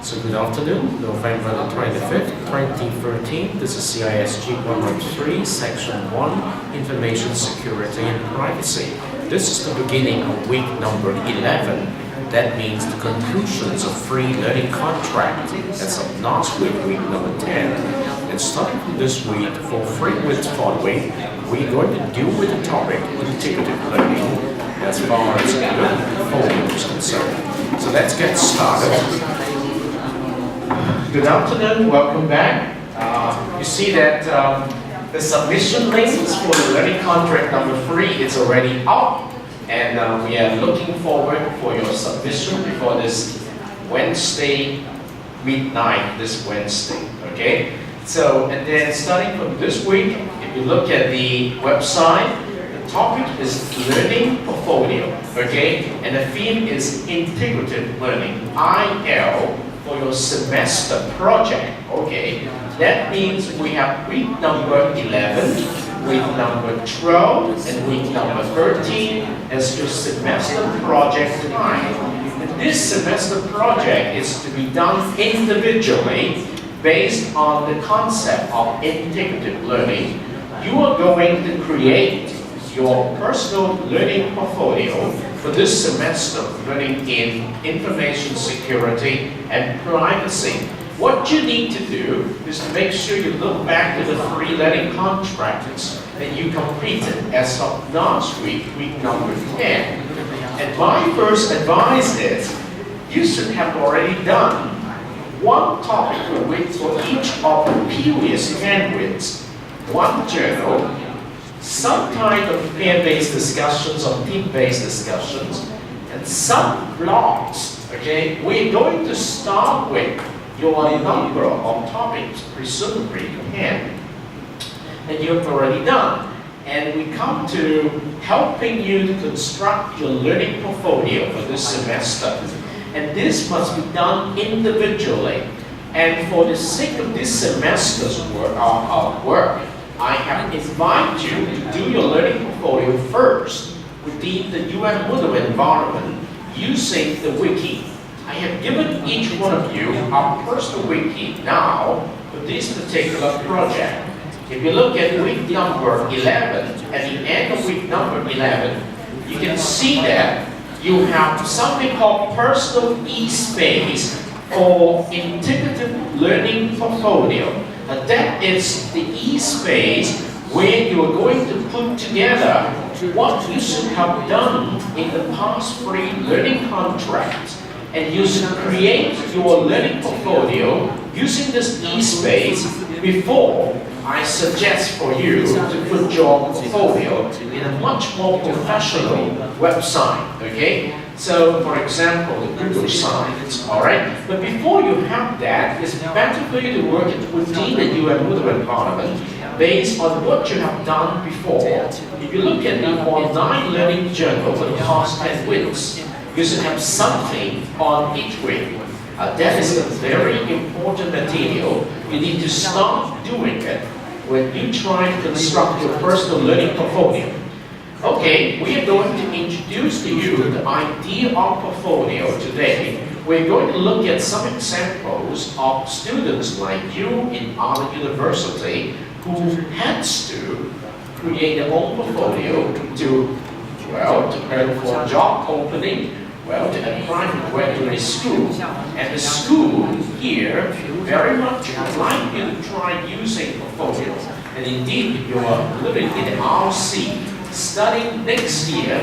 So good afternoon, November the 25th, 2013. This is CISG113, Section 1, Information Security and Privacy. This is the beginning of week number 11. That means the conclusions of free learning contract. That's of last week, week number 10. And starting from this week, for 3 weeks following, we're going to deal with the topic integrated learning as far as learning portfolio is concerned. So let's get started. Good afternoon, welcome back. You see that the submission links for the learning contract number 3 is already up, and we are looking forward for your submission before this Wednesday midnight, this Wednesday, okay? So, and then starting from this week, if you look at the website, the topic is learning portfolio, okay? And the theme is integrated learning, IL, for your semester project, okay? That means we have week number 11, week number 12, and week number 13 as your semester project time. And this semester project is to be done individually based on the concept of integrated learning. You are going to create your personal learning portfolio for this semester learning in information security and privacy. What you need to do is to make sure you look back to the free learning contracts that you completed as of last week, week number 10. And my first advice is you should have already done one topic per week for each of the previous 10 weeks, one journal, some kind of peer-based discussions or team-based discussions, and some blogs, okay? We're going to start with your number of topics, presumably 10, and you've already done. And we come to helping you to construct your learning portfolio for this semester. And this must be done individually. And for the sake of this semester's work, I have invited you to do your learning portfolio first within the UN Moodle environment using the wiki. I have given each one of you our personal wiki now for this particular project. If you look at week number 11, at the end of week number 11, you can see that you have something called personal e-space for integrative learning portfolio. That is the e-space where you are going to put together what you should have done in the past free learning contracts. And you should create your learning portfolio using this e-space before I suggest for you to put your portfolio in a much more professional website, okay? So, for example, the Google site, all right? But before you have that, it's better for you to work within the UN Moodle environment based on what you have done before. If you look at the online learning journal for the past 10 weeks, you should have something on each week. That is a very important material. You need to start doing it when you try to construct your personal learning portfolio. Okay, we are going to introduce to you the idea of portfolio today. We're going to look at some examples of students like you in our university who has to create their own portfolio to prepare for a job opening, to apply for graduate school. And the school here very much would like you to try using portfolios. And indeed, if you are living in the RC, studying next year,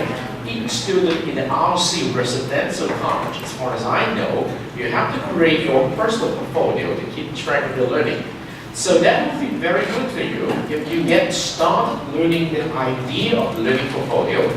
each student in the RC residential college, as far as I know, you have to create your personal portfolio to keep track of your learning. So that would be very good for you if you get started learning the idea of learning portfolio.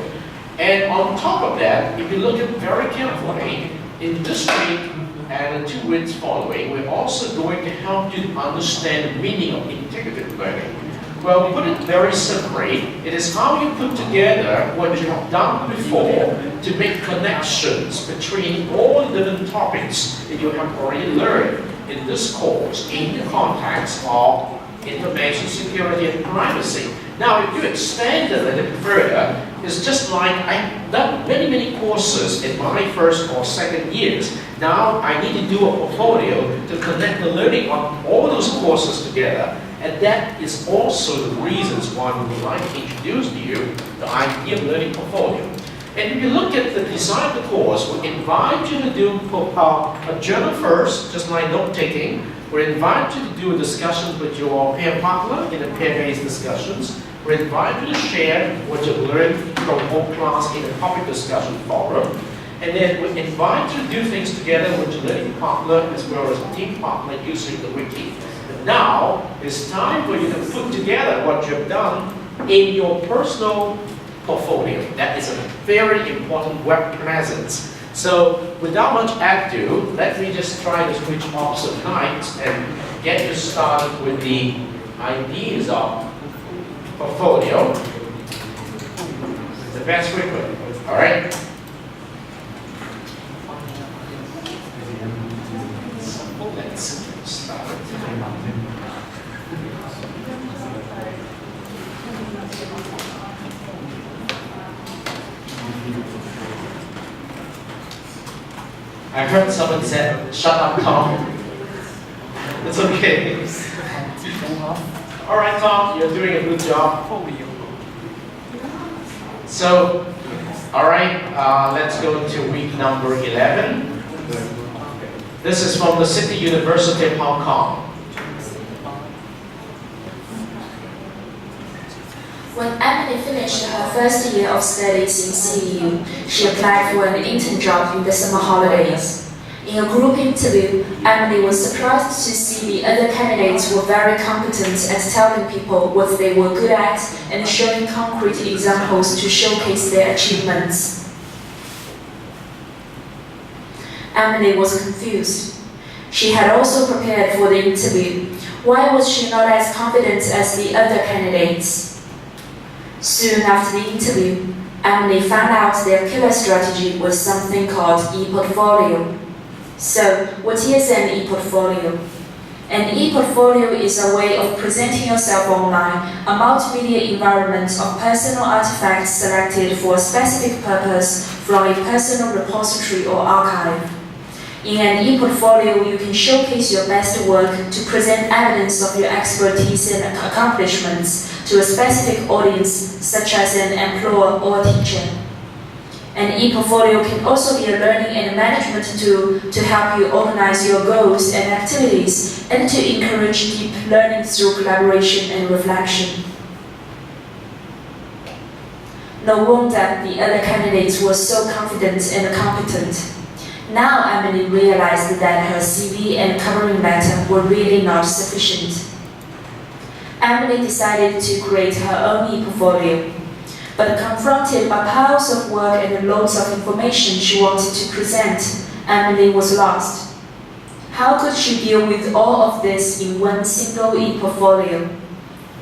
And on top of that, if you look at very carefully, in this week and the 2 weeks following, we're also going to help you understand the meaning of integrated learning. Well, put it very simply, it is how you put together what you have done before to make connections between all the different topics that you have already learned in this course in the context of information security and privacy. Now, if you extend it a little further, it's just like I've done many courses in my first or second years Now I need to do a portfolio to connect the learning on all those courses together. And that is also the reasons why we would like to introduce to you the idea of learning portfolio. And if you look at the design of the course, we invite you to do a journal first, just like note-taking. We invite you to do a discussion with your peer partner in a peer-based discussions. We invite you to share what you've learned from home class in a topic discussion forum. And then we invite you to do things together with your learning partner as well as a team partner using the wiki. But now, it's time for you to put together what you've done in your personal portfolio. That is a very important web presence. So, without much ado, let me just try to switch off some lights and get you started with the ideas of portfolio. The best way to, all right? Let's start. I heard someone said, "Shut up, Tom." It's okay. All right, Tom, you're doing a good job. So, all right, let's go to week number 11. This is from the City University of Hong Kong. When Emily finished her first year of studies in CEU, she applied for an intern job in the summer holidays. In a group interview, Emily was surprised to see the other candidates were very competent at telling people what they were good at and showing concrete examples to showcase their achievements. Emily was confused. She had also prepared for the interview. Why was she not as confident as the other candidates? Soon after the interview, Emily found out their killer strategy was something called e-portfolio. So, what is an e-portfolio? An e-portfolio is a way of presenting yourself online, a multimedia environment of personal artifacts selected for a specific purpose from a personal repository or archive. In an e-portfolio, you can showcase your best work to present evidence of your expertise and accomplishments to a specific audience, such as an employer or a teacher. An e-portfolio can also be a learning and management tool to help you organize your goals and activities and to encourage deep learning through collaboration and reflection. No wonder the other candidates were so confident and competent. Now Emily realized that her CV and covering letter were really not sufficient. Emily decided to create her own e-portfolio, but confronted by piles of work and loads of information she wanted to present, Emily was lost. How could she deal with all of this in one single e-portfolio?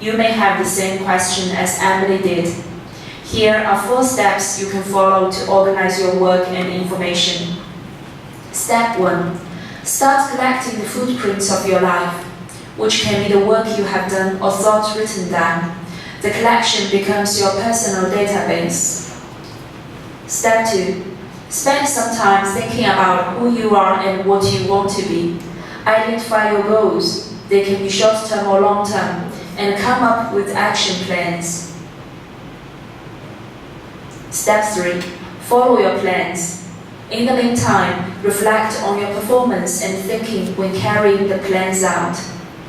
You may have the same question as Emily did. Here are 4 steps you can follow to organize your work and information. Step 1. Start collecting the footprints of your life, which can be the work you have done or thoughts written down. The collection becomes your personal database. Step 2. Spend some time thinking about who you are and what you want to be. Identify your goals. They can be short-term or long-term, and come up with action plans. Step 3. Follow your plans. In the meantime, reflect on your performance and thinking when carrying the plans out.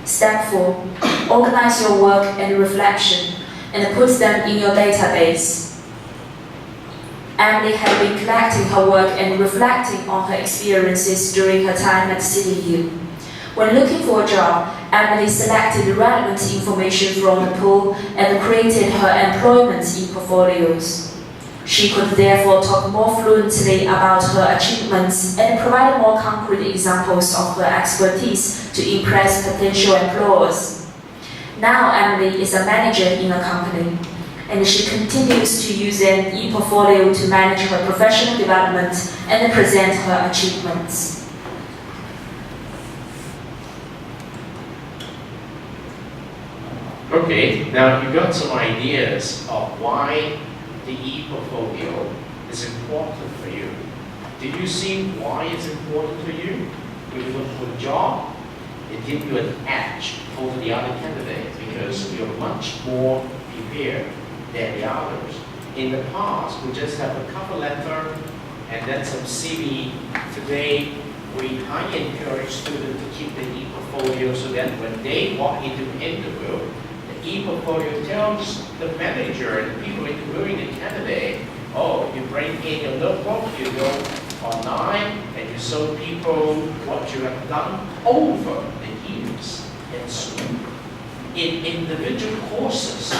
Step 4. Organize your work and reflection and put them in your database. Emily had been collecting her work and reflecting on her experiences during her time at CityU. When looking for a job, Emily selected relevant information from the pool and created her employment e-portfolios. She could therefore talk more fluently about her achievements and provide more concrete examples of her expertise to impress potential employers. Now Emily is a manager in a company, and she continues to use an e-portfolio to manage her professional development and present her achievements. Okay, now you got some ideas of why the e-portfolio is important for you. Do you see why it's important to you? When you look for a job, it gives you an edge over the other candidates because you're much more prepared than the others. In the past, we just have a cover letter and then some CV. Today, we highly encourage students to keep the e-portfolio so that when they walk into an interview, the e-portfolio tells the manager and the people interviewing the candidate, oh, you bring in your notebook, you go online, and you show people what you have done over the years in school, in individual courses.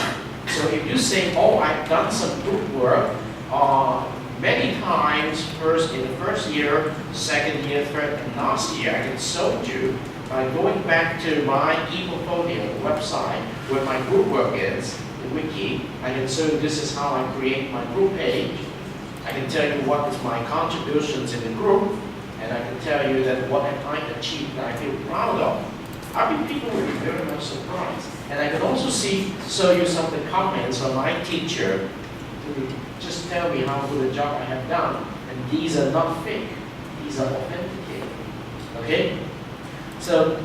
So if you say, oh, I've done some group work, many times, first in the first year, second year, third, and last year, I can show you by going back to my e-portfolio website where my group work is, the wiki. I can show you this is how I create my group page. I can tell you what is my contributions in the group, and I can tell you that what have I achieved that I feel proud of. I think people will be very much surprised. And I can also show you some of the comments on my teacher to just tell me how good a job I have done. And these are not fake. These are authenticated. Okay? So,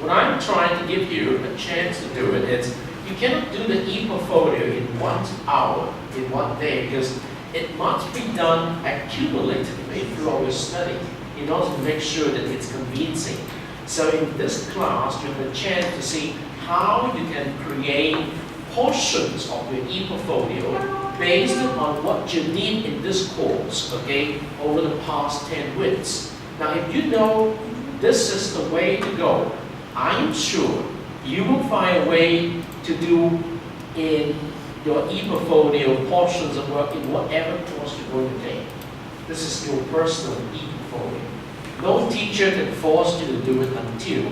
what I'm trying to give you a chance to do it is, you cannot do the e-portfolio in 1 hour, in 1 day, because it must be done accumulatively throughout your study in order to make sure that it's convincing. So in this class, you have a chance to see how you can create portions of your e-portfolio based on what you need in this course, okay, over the past 10 weeks. Now, if you know this is the way to go, I am sure you will find a way to do in your e-portfolio portions of work in whatever course you're going to take. This is your personal e-portfolio. No teacher can force you to do it until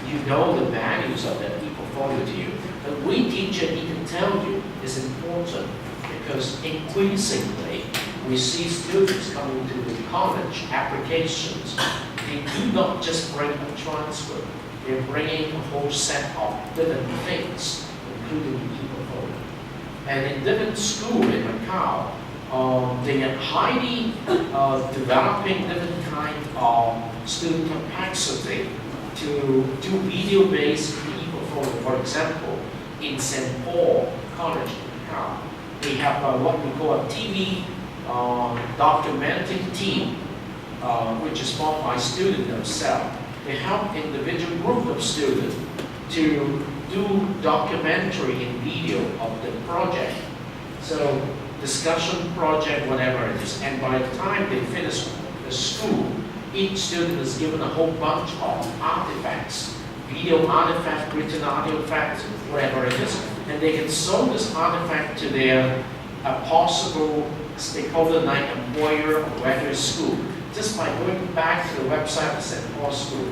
you know the values of that e-portfolio to you. But we teachers need to tell you it's important because increasingly we see students coming to the college applications. They do not just bring a transcript. They're bringing a whole set of different things, including the e-portfolio. And in different schools in Macau, they are highly developing different kinds of student capacity to do video-based e-portfolio. For example, in St. Paul College in Macau, they have what we call a TV documenting team, which is formed by students themselves. They help individual group of students to do documentary and video of the project. So discussion project, whatever it is. And by the time they finish the school, each student is given a whole bunch of artifacts, video artifacts, written artifacts, whatever it is. And they can show this artifact to their possible stakeholder like employer or graduate school just by going back to the website of St. Paul School.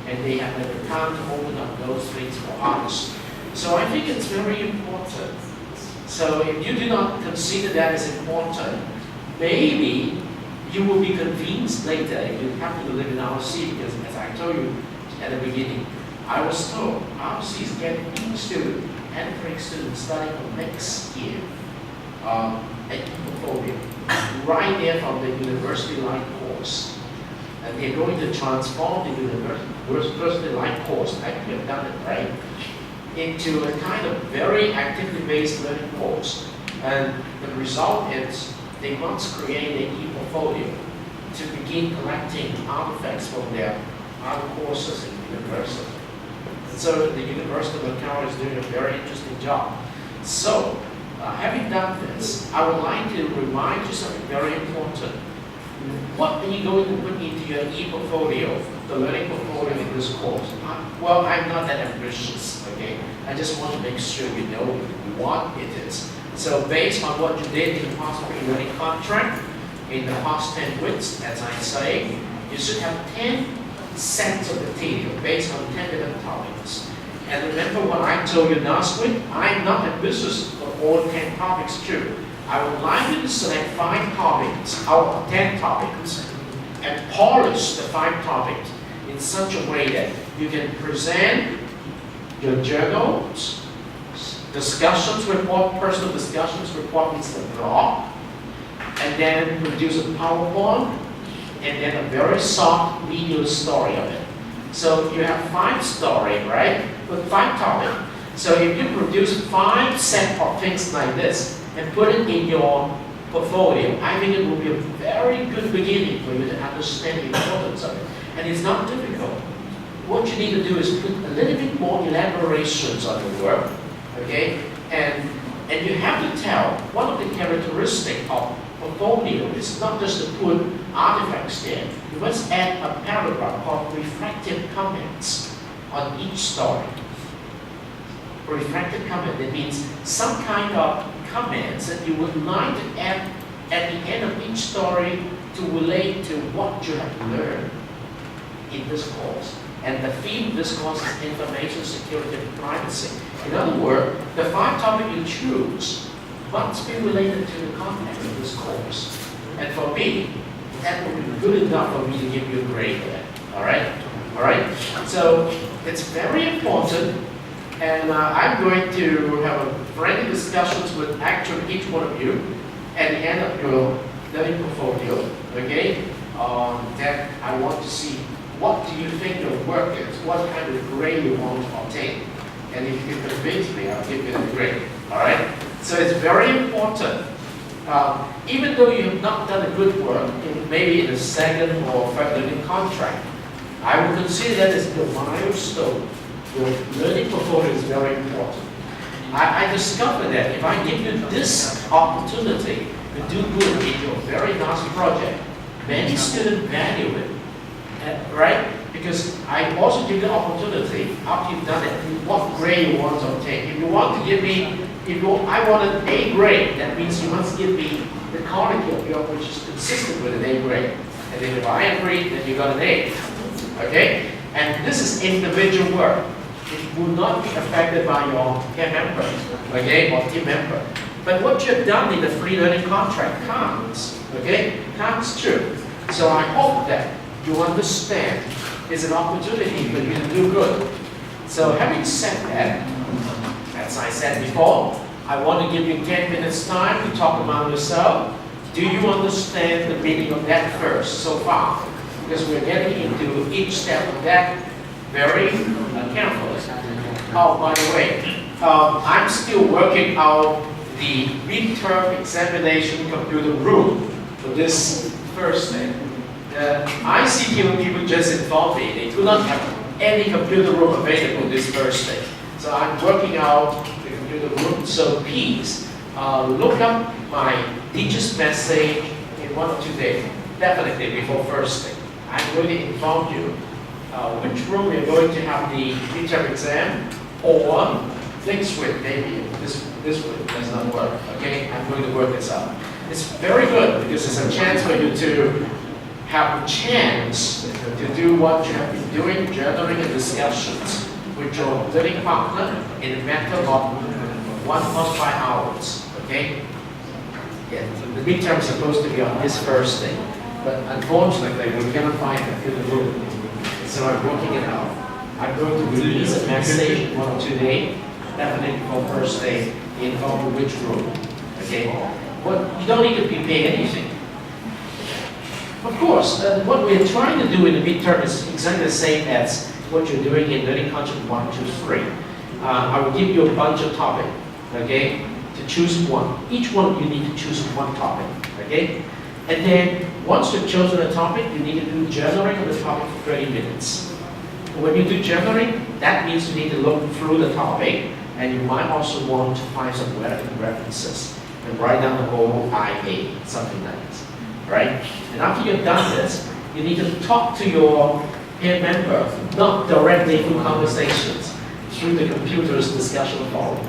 And they have an account to open up those things for others. So I think it's very important. So if you do not consider that as important, maybe you will be convinced later if you happen to live in RC, because as I told you at the beginning, I was told RC is getting new students, entering students starting from next year, an e-portfolio, right there from the university-like course. And they're going to transform the university-like course, I think we have done it right, into a kind of very activity-based learning course. And the result is they must create an e-portfolio to begin collecting artifacts from their other courses in the university. And so the University of Macau is doing a very interesting job. So, having done this, I would like to remind you something very important. What are you going to put into your e-portfolio, the learning portfolio in this course? Well, I'm not that ambitious, okay? I just want to make sure you know what it is. So based on what you did in the past pre-learning contract, in the past 10 weeks, as I say, you should have 10 sets of material based on 10 different topics. And remember what I told you last week? I'm not ambitious for all 10 topics too. I would like you to select 5 topics out of 10 topics and polish the 5 topics in such a way that you can present your journals, discussions report, personal discussions report means the blog, and then produce a PowerPoint and then a very short video story of it. So you have 5 stories, right? With 5 topics. So if you produce 5 sets of things like this and put it in your portfolio, I think it will be a very good beginning for you to understand the importance of it. And it's not difficult. What you need to do is put a little bit more elaborations on the work, okay? And you have to tell, one of the characteristics of portfolio is not just to put artifacts there. You must add a paragraph called reflective comments on each story. Reflective comment, that means some kind of comments that you would like to add at the end of each story to relate to what you have learned in this course. And the theme of this course is information security and privacy. In other words, the 5 topics you choose must be related to the content of this course. And for me, that will be good enough for me to give you a grade for that. All right? All right? So it's very important, and I'm going to have a friendly discussions with actually each one of you at the end of your learning portfolio. Okay? That I want to see, what do you think your work is? What kind of grade you want to obtain? And if you convince me, I'll give you the grade. All right? So it's very important. Even though you have not done a good work, maybe in the 2nd or 3rd learning contract, I would consider that as the milestone. Your learning portfolio is very important. I discovered that if I give you this opportunity to do good in your very last project, many students value it. Right? Because I also give the opportunity, after you've done it, what grade you want to obtain. If you want to give me, I want an A grade, that means you must give me the quality of your, which is consistent with an A grade. And then if I agree, then you got an A. Okay? And this is individual work. It will not be affected by your peer member, okay, or team member. But what you have done in the free learning contract counts, okay? Counts too. So I hope that you understand it's an opportunity for you to do good. So having said that, as I said before, I want to give you 10 minutes time to talk about yourself. Do you understand the meaning of that first so far? Because we're getting into each step of that very carefully. Oh, by the way, I'm still working out the midterm examination computer room for this Thursday. ICT people just informed me they do not have any computer room available this Thursday. So I'm working out the computer room. So please look up my teacher's message in 1 or 2 days, definitely before Thursday. I'm going to inform you which room we're going to have the midterm exam, or next week maybe. This week does not work. Okay, I'm going to work this out. It's very good because it's a chance for you to have a chance to do what you have been doing, journaling and discussions with your learning partner in a matter of 1.5 hours. Okay? Yeah, the midterm is supposed to be on this Thursday, but unfortunately we cannot find it in the room. So I'm working it out. I'm going to release a message in 1 or 2 days, definitely for Thursday, inform which room. Okay? But you don't need to prepare anything. Of course, what we're trying to do in the midterm is exactly the same as what you're doing in learning content 1, 2, 3. I will give you a bunch of topics, okay, to choose one. Each one you need to choose one topic, okay? And then once you've chosen a topic, you need to do journaling on the topic for 30 minutes. When you do journaling, that means you need to look through the topic, and you might also want to find some relevant references and write down the whole IA, something like this. Right? And after you've done this, you need to talk to your peer member, not directly through conversations, through the computer's discussion forum.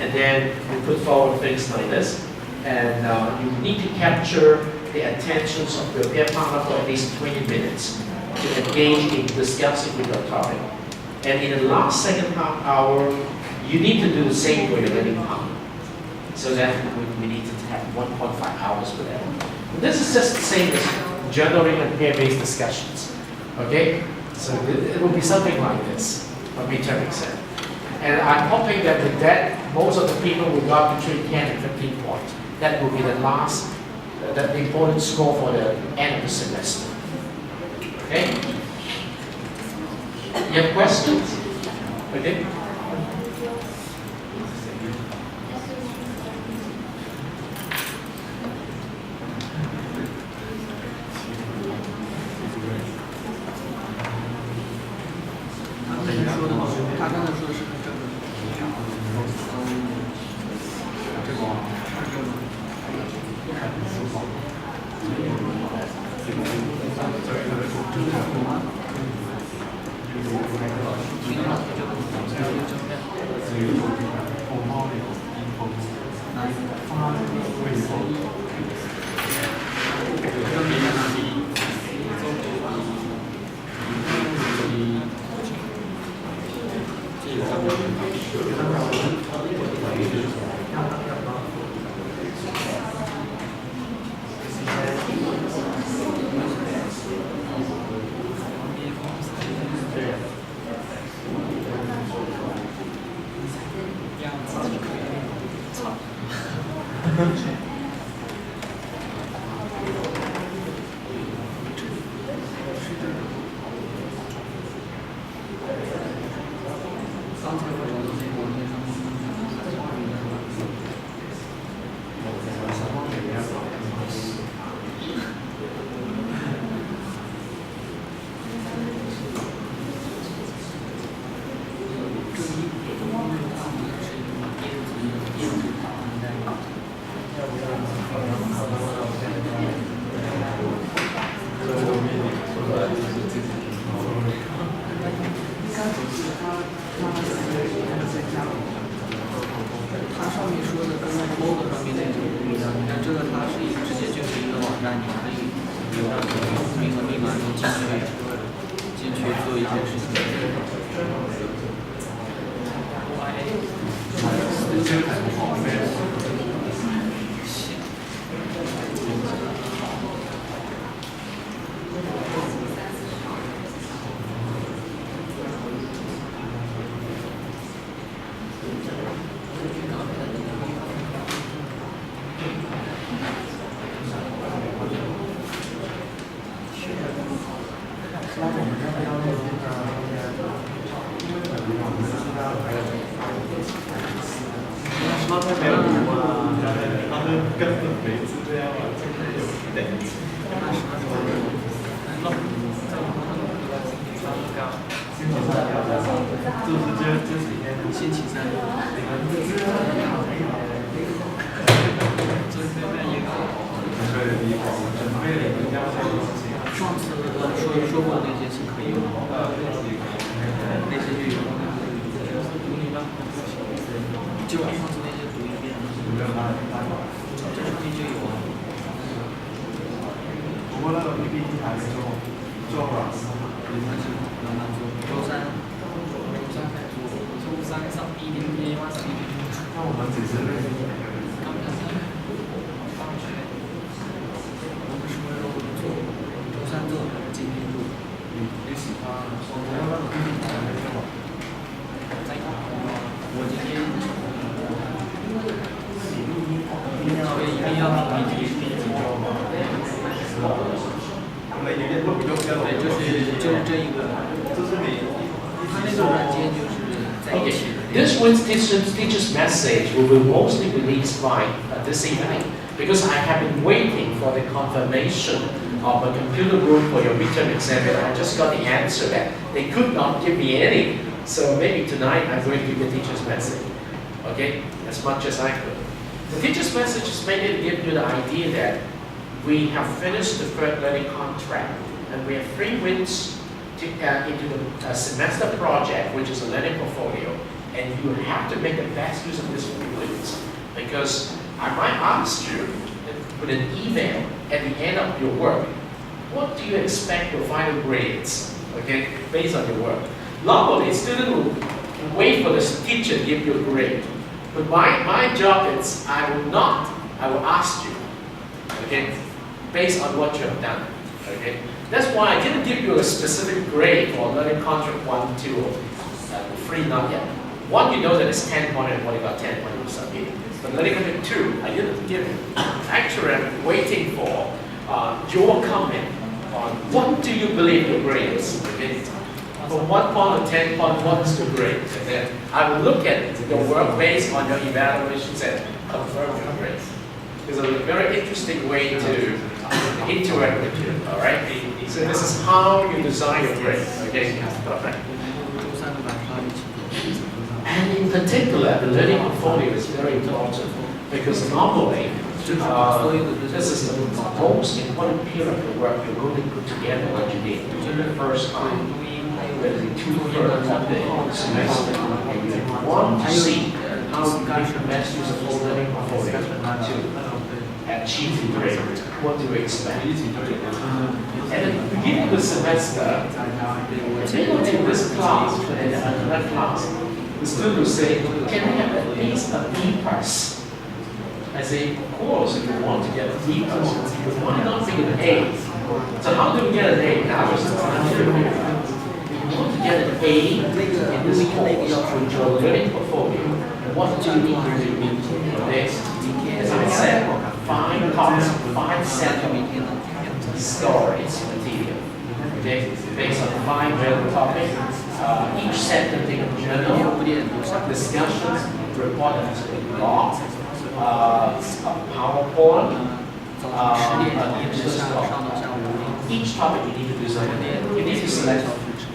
And then you put forward things like this, and you need to capture the attentions of your peer partner for at least 20 minutes to engage in discussing with your topic. And in the last second half hour, you need to do the same for your learning partner. So that we need to have 1.5 hours for that. This is just the same as journaling and peer-based discussions. Okay? So it will be something like this for midterm exam. And I'm hoping that with that, most of the people will go between 10 and 15 points. That will be the last, the important score for the end of the semester. Okay? You have questions? Okay? This teacher's message will be mostly released by this evening, because I have been waiting for the confirmation of a computer group for your midterm exam, and I just got the answer that they could not give me any. So maybe tonight I'm going to give the teacher's message, okay, as much as I could. The teacher's message is mainly to give you the idea that we have finished the third learning contract, and we have 3 weeks to, into the semester project, which is a learning portfolio. And you have to make the best use of this 3 weeks, because I might ask you with an email at the end of your work, what do you expect your final grades, okay, based on your work? Normally, a student will wait for the teacher to give you a grade. But my job is, I will ask you, okay, based on what you have done, okay? That's why I didn't give you a specific grade for learning contract 1, 2, or 3, not yet. 1, you know that it's 10 points and what you got 10 points you submit. But learning contract 2, I didn't give you. Actually, I'm waiting for your comment on what do you believe your grade is? Okay? From 1 point to 10 point, what's your grade? And then I will look at your work based on your evaluations and confirm your grades. It's a very interesting way to interact with you, all right? So this is how you design your grade, okay? Perfect. And in particular, the learning portfolio is very important because normally, this is the most important period of the work you're going to put together what you did during the first time. Whether the 2/3 of the semester, and you want to see how you make the best use of the learning portfolio to achieve the grade. What do you expect? And at the beginning of the semester, if they don't take this class, but in another class, the student will say, can I have at least a B plus? I say, of course, if you want to get a B plus, why not take an A? So how do we get an A? Now is the time to review. If you want to get an A in this course with your learning portfolio, what do you need to do? Okay? As I said, 5 topics, 5 sets of stories material. Okay? Based on 5 relevant topics. Each set contains a journal, discussions, report, and blog, a PowerPoint, each topic you need to design. You need to select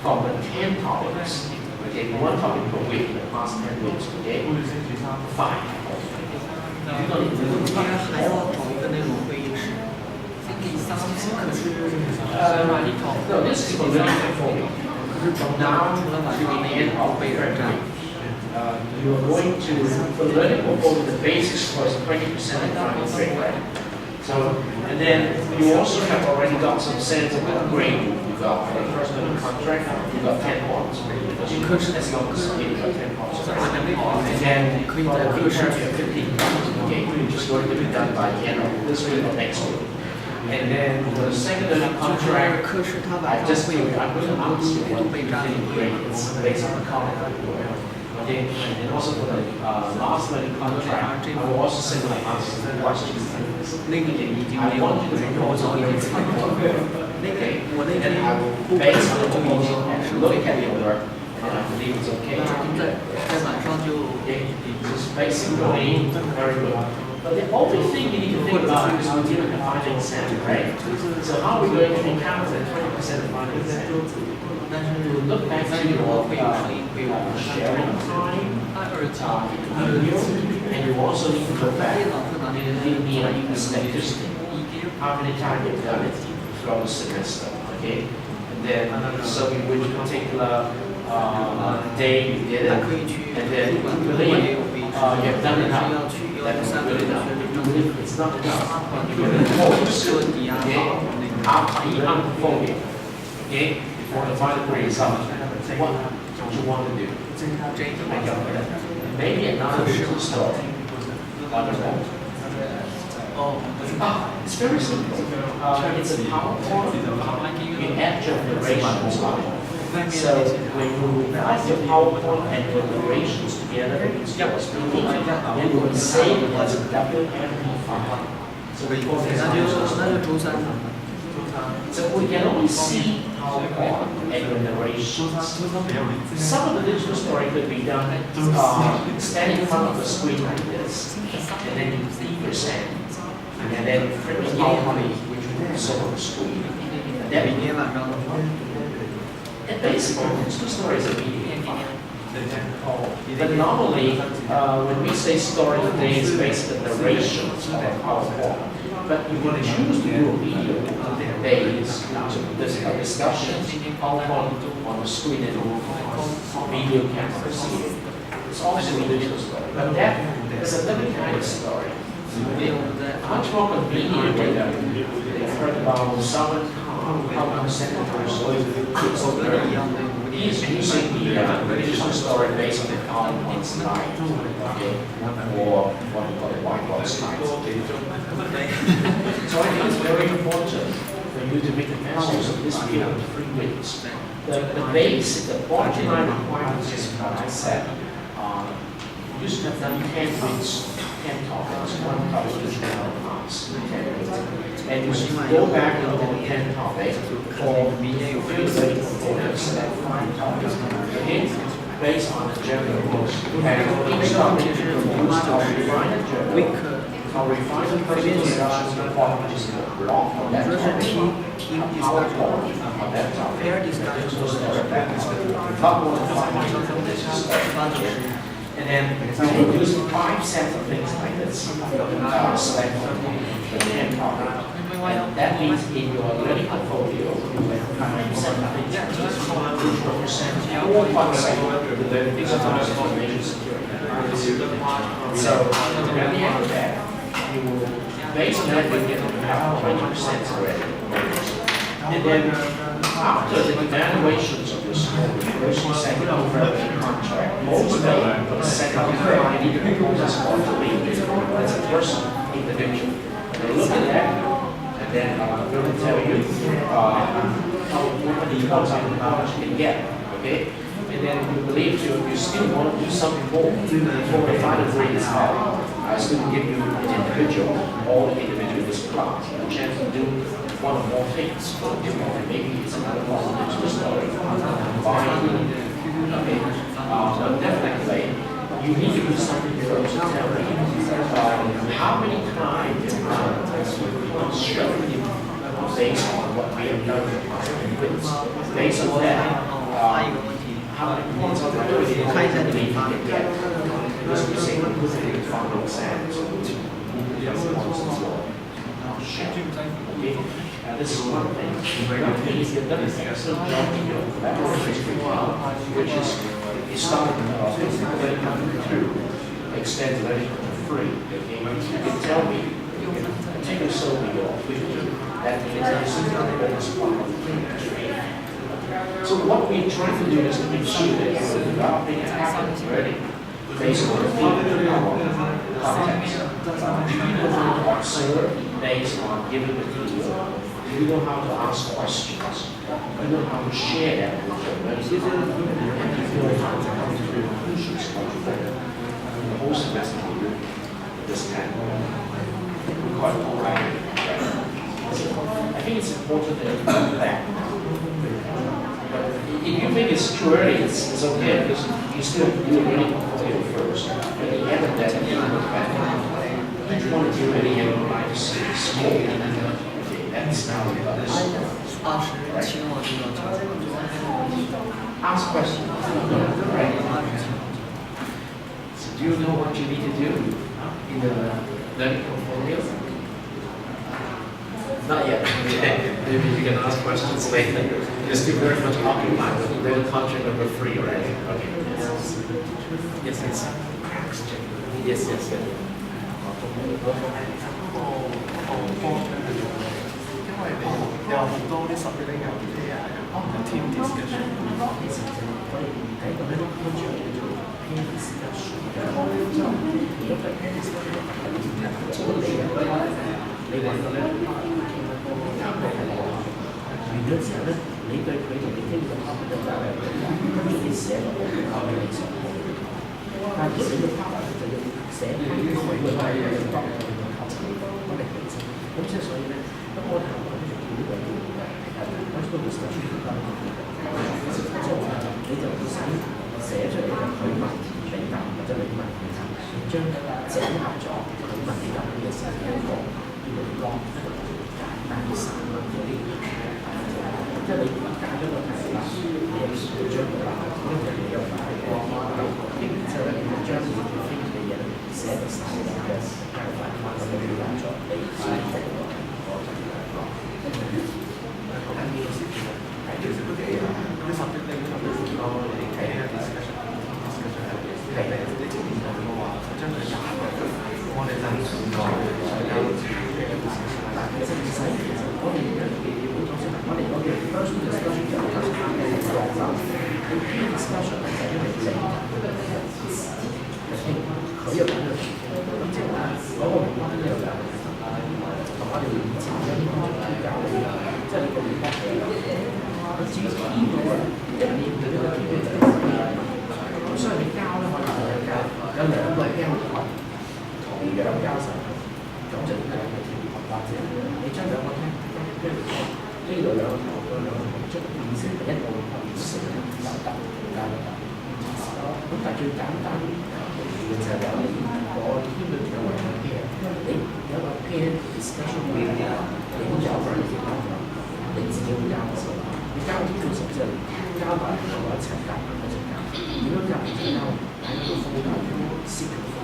from the 10 topics. Okay, 1 topic per week in the past 10 weeks. Okay, 5. You don't need to do no, this is for learning portfolio. From now to the end of the year, you are going to, for learning portfolio, the basics was 20% of final grade, right? So, and then you also have already got some sense of what grade you got for the first learning contract. You got 10 points. As long as you got 10 points. And then for the future, you have 15 points. Okay, which is going to be done by the end of this week or next week. And then for the second learning contract, I just I'm going to ask you what you think grades based on the content. Okay, and also for the last learning contract, I will also send my answers to questions. I want you to propose on your okay, and I will base on the proposal and look at your work, and I believe it's okay. Okay, just basically very good. But the only thing you need to think about is we're doing a final exam, right? So how are we going to encounter 20% of final exam? To look back to your sharing time, and you also need to go back and give the statistic. How many times you've done it throughout the semester, okay? And then, so in which particular day you did it, and then you believe you have done enough. That's not good enough. It's not enough. You can focus, okay? After you unfold it, okay? Before the final grade result, what do you want to do? Maybe another little story. It's very simple. It's a PowerPoint. You add your narrations. So when you write your PowerPoint and your narrations together, then you will save it as a WMP file. So we can only see PowerPoint and your narrations. Some of the digital story could be done standing in front of the screen like this, and then you present, and then print the PowerPoint which is on the screen. And basically, digital story is a media file. But normally, when we say story today, it's based on narrations or PowerPoint. But you can choose to do a video based on discussions, PowerPoint on the screen and video cameras here. It's also a digital story. But that is a different kind of story. Much more convenient when you've heard about someone how senators he's using the digital story based on the PowerPoint slide, okay, or what we call the whiteboard slides. So I think it's very important for you to make the best use of this period of 3 weeks. The basic, the bottom line requirements is what I said. You should have done 10 weeks, 10 topics, 1 topic each class. marks in 10 and you go back to the 10 topic for three components that 5 topics. Okay? Based on the general rules. And each topic is used to refine the general. Our refinement personal discussions report is a block on that topic. PowerPoint on that topic. Not more than 5 minutes. And then we use 5 sets of things like this. Select the 10 topic. And that means in your learning portfolio, you have 7 things which represent 4% of the digital information security. So at the end of that, you will, based on that, you get about 20% already. And then after the evaluations of your school, first and second overall contract, most of them for the second and you need to propose on to leave as a person, individual. They look at that, and then we will tell you how many knowledge you can get. Okay? And then we believe you still want to do something more before the final grade is out. I still give you an individual, all the individual in this class, a chance to do one or more things. Maybe it's another positive story. Okay. But definitely, you need to do something first to tell me how many times show you based on what we have done in the past. Based on that, how many points of the kind of belief you can get. This is the same with final exams. Okay? This is one thing. If you've done a excellent job in your laboratory which is you start to extend learning to free. Okay? You can tell me, you can take a survey off with you. That means this is the bonus part of the training. So what we're trying to do is to make sure that you're developing a habit already based on the field of context. Do you know how to observe based on giving the field? Do you know how to ask questions? Do you know how to share that with your learners? And do you know how to come to conclusions of the whole semester this time? We call it alright. I think it's important that you do that. If you think it's too early, it's okay because you still do a learning portfolio first. But at the end of that, you look back. Each one of you really have a right to see school. Okay, that's now the other story. Ask questions. Right? So do you know what you need to do in the learning portfolio? Not yet. Okay. Maybe you can ask questions later. You're still very much occupied with learning contract number 3, right? Okay. Yes, yes. Yes, yes, yes. Team discussion. 度兩個頭，將變成一個4有突加個突。咁但係最簡單嘅就係話你個牽到有個 pair， 你有個 pair discussion 會你會有個你自己會交嘅，你交咗之後之後交埋同我一齊交，一齊交。點樣交？點交？喺個風格先嘅風格，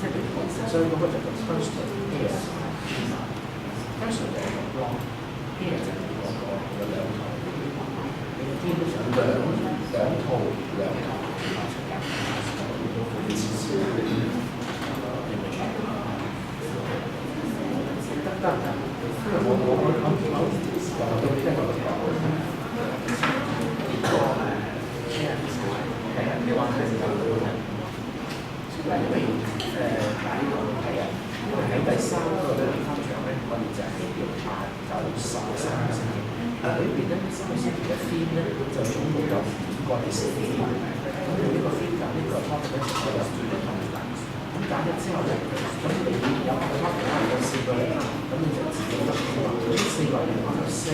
即係譬如講，所以嗰個就係 first pair。first 就係個 block pair 就係嗰個有兩套，你嘅基本上兩套出街，得，因為我都聽過個講，係啊，你話係有嘅，因為因為喺第三個咧方場咧，我哋就係要8、9、10、3個星期，裏邊咧3個星期嘅 theme 咧就總共有5個 discipline， 咁用呢個 theme 揀呢個 topic 咧就可以有2個 topic， 咁揀咗之後咧，咁你有個 topic 可能有4個人，咁你就自己得嘅嘛，呢4個人可能有3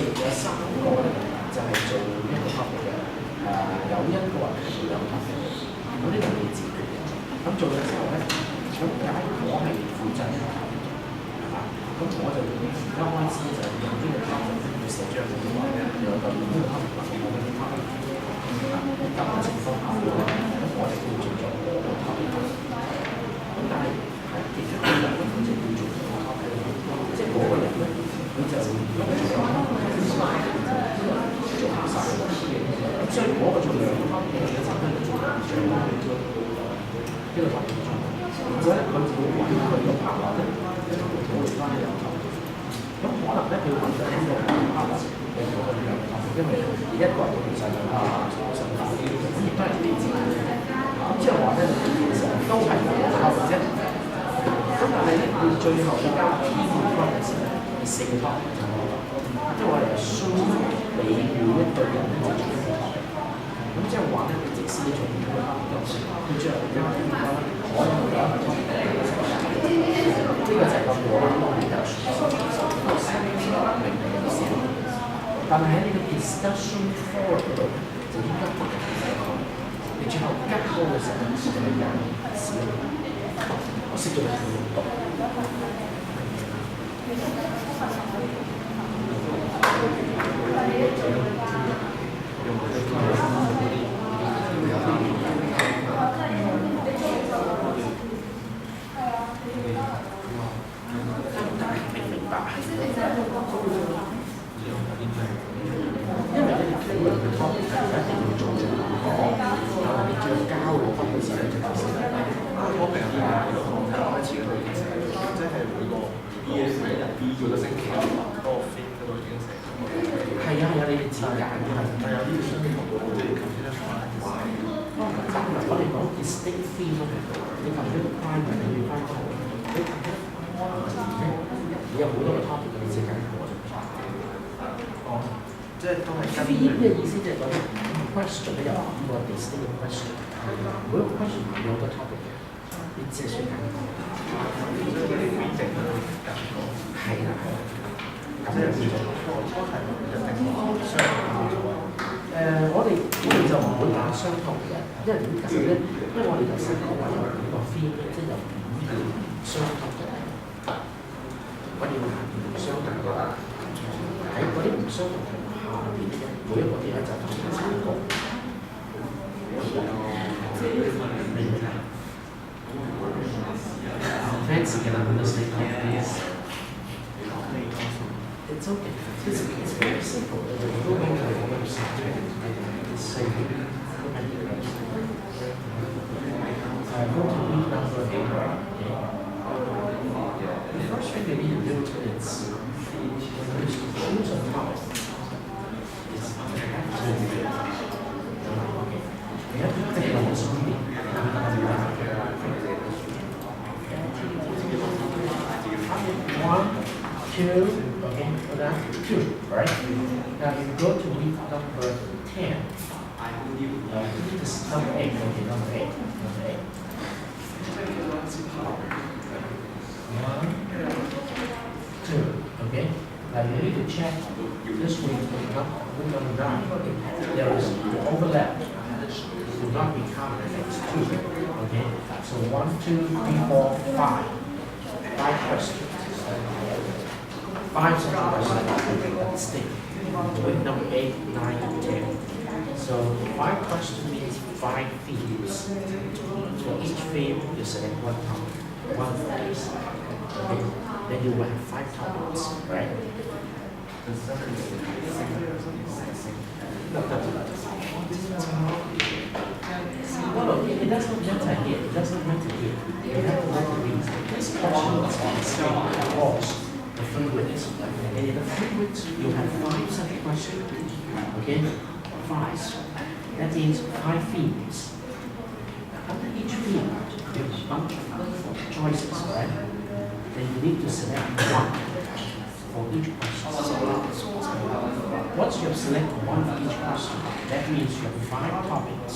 個咧就係做一個 topic 嘅，有1個人係做2個 topic， 咁呢個你自己嘅，咁做咗之後咧。咁假如我係負責一個 topic， 係嘛？咁我就而家開始就用呢個 topic 去寫章嘅話咧，有個呢個 topic 或者我嗰啲 topic， 咁嘅情況下咧，咁我就叫做我個 topic。咁但係其實個人咧，佢就叫做我 topic， 即係嗰個人咧，佢就做唔晒。咁所以嗰個做2個 topic 嘅就係做呢個 topic。或者佢就會揾佢個 partner 咧，一同佢討論翻呢兩個 topic。咁可能咧，佢揾咗呢個 partner 嚟做呢兩個 topic， 因為一個人其實就想打啲，咁亦都係你自己嘅。咁即係話咧，其實都係兩個 topic 啫。咁但係咧，你最後要交編嘅 topic 時咧，係4個 topic 就好啦。即係我哋係 assume 你每一個人都做一個 topic。咁即係話咧，你即使你做唔到個 topic， 佢最後嘅編法咧。我有一個 topic， 呢個就係個我嘅 topic， 但係喺呢個 discussion forum 嗰度就應該你最後交嘅時候就係有少，我識咗你好多。因為咧，討論嘅 topic 係一定要做講，但係你最後交嘅 topic 嘅時候咧，就係先啦。topic 係開始嘅其實即係每個 B 做個星期嗰個 fit 嗰度已經寫咗。係啊，你哋自揀嘅，但有啲相同嘅，即係 consider 我哋講 distinct theme 咧，你 consider primary 你要翻學，你 consider 你有好多個 topic 你自己揀過就唔錯。哦，即係都係跟咩意思？即係講 question 咧有5個 distinct question， 每一個 question 有好多 topic 嘅，你自己選揀過。所以佢哋規定都揀過。係啦，咁樣叫做初題就定相同嘅。我哋就唔會揀相同嘅，因為點解咧？因為我哋頭先講話有5個 theme， 即係有5個相同嘅。我哋會行唔相同嘅，喺嗰啲唔相同嘅下邊咧，每一個啲咧就同時參過。Fancy can understand this. It's okay. It's very simple. The programming I understand is saying I'm going to read number 8. The first thing you need to do is to choose a topic. You have to take on this reading. 1, 2, okay, so that's 2, right? Now you go to read number 10. This is number 8, okay, number 8. 1, 2, okay? Now you need to check this week week number 9. There is the overlap. It will not be counted as 2. Okay? So 1, 2, 3, 4, 5. 5 questions. 5 such questions at stake. Week number 8, 9, 10. So 5 questions means 5 themes. For each theme, you select one topic, one phrase. Okay? Then you will have 5 topics, right? No, it doesn't matter here. It doesn't matter here. You have to look at these. This portion is on the screen across the 3 weeks. And in the 3 weeks, you have 5 such questions. Okay? 5. That means 5 themes. Under each theme, there is a bunch of choices, right? Then you need to select one for each question. Once you have selected one for each question, that means you have 5 topics.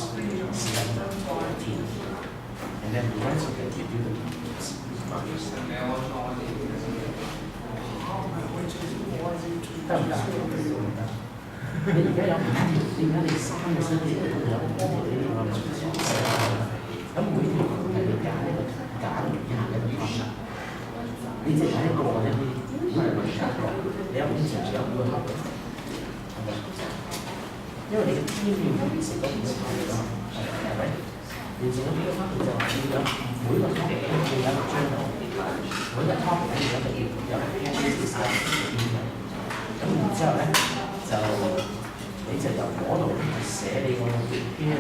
Select 13. And then the rest of it, you do the topics. 得唔得？你而家有5條，點解你3個星期都有5條呢啲咁嘅選項？咁每條係你揀一個topic，你只揀一個或者你唔係揀一個，你有5條就有5個 topic， 係咪？因為你嘅資料要成嗰5個 topic 㗎嘛，係咪？完成咗5個 topic 就要有每個 topic 都要有一個 journal， 每個 topic 都要有一個咁然之後咧，你就由嗰度寫你個 peer